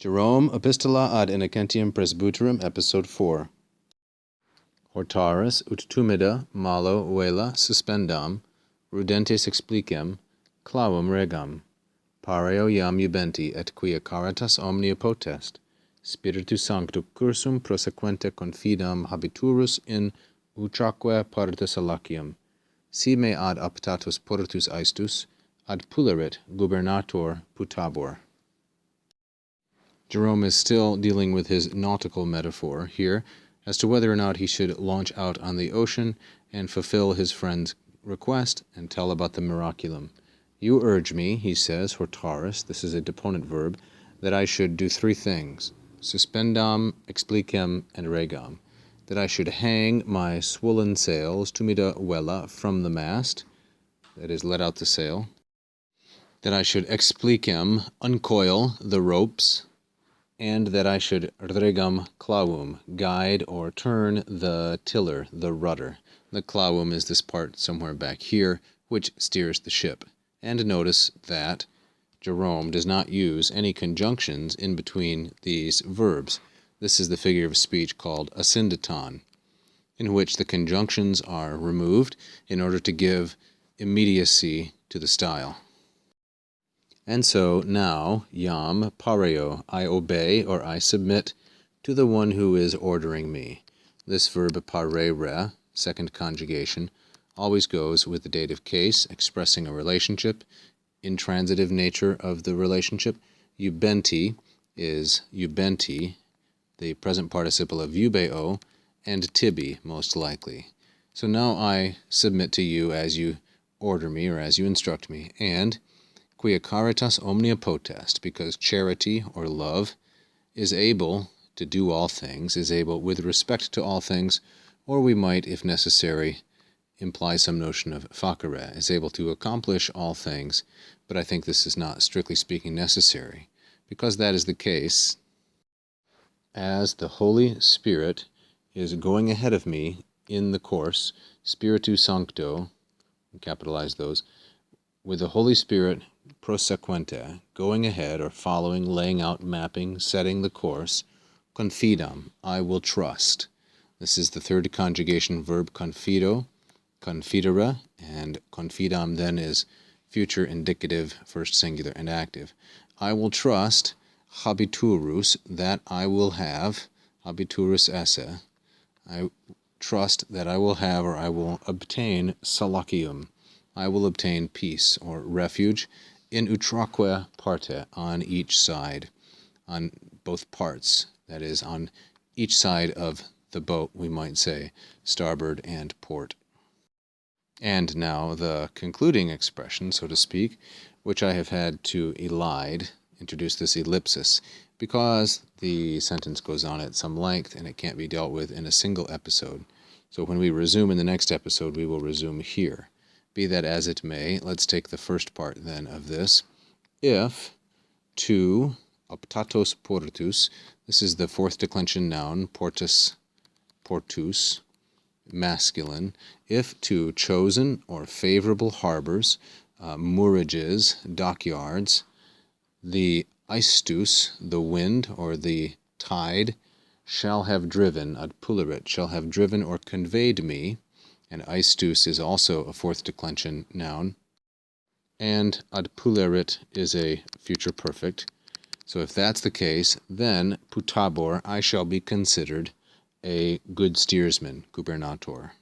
Jerome, Epistola ad Innocentium Presbyterum, Episode 4. Hortaris ut tumida malo vela suspendam, rudentes explicem, clauum regam, pareo iam ubenti et quia caritas omnia potest, Spiritus Sancto cursum prosequente confidam habiturus in utraque partus alacium, si me ad optatus portus aestus, ad pulerit gubernator putabor. Jerome is still dealing with his nautical metaphor here as to whether or not he should launch out on the ocean and fulfill his friend's request and tell about the miraculum. You urge me, he says, hortaris, this is a deponent verb, that I should do three things, suspendam, explicem, and regam, that I should hang my swollen sails, tumida vela, from the mast, that is, let out the sail, that I should explicem, uncoil the ropes, and that I should regam clauum, guide or turn the tiller, the rudder. The clauum is this part somewhere back here, which steers the ship. And notice that Jerome does not use any conjunctions in between these verbs. This is the figure of speech called asyndeton, in which the conjunctions are removed in order to give immediacy to the style. And so now, iam pareo, I obey or I submit to the one who is ordering me. This verb parere, second conjugation, always goes with the dative case, expressing a relationship, intransitive nature of the relationship. Ubenti is ubenti, the present participle of eubeo, and tibi, most likely. So now I submit to you as you order me or as you instruct me, and quia caritas omnia potest, because charity or love is able to do all things, is able with respect to all things, or we might, if necessary, imply some notion of facere, is able to accomplish all things, but I think this is not strictly speaking necessary. Because that is the case, as the Holy Spirit is going ahead of me in the course, Spiritus Sancto, capitalize those, with the Holy Spirit prosequente, going ahead or following, laying out, mapping, setting the course, confidam, I will trust. This is the third conjugation verb confido, confidere, and confidam then is future indicative, first singular and active. I will trust habiturus, that I will have, habiturus esse, I trust that I will have or I will obtain salacium, I will obtain peace or refuge in utraque parte, on each side, on both parts, that is, on each side of the boat, we might say, starboard and port. And now the concluding expression, so to speak, which I have had to elide, introduce this ellipsis, because the sentence goes on at some length and it can't be dealt with in a single episode. So when we resume in the next episode, we will resume here. Be that as it may, let's take the first part then of this. If to optatos portus, this is the fourth declension noun, portus, masculine, if to chosen or favorable harbors, moorages, dockyards, the aestus, the wind or the tide, shall have driven, ad pulerit, shall have driven or conveyed me, and aestus is also a fourth declension noun, and ad pulerit is a future perfect. So if that's the case, then putabor, I shall be considered a good steersman, gubernator.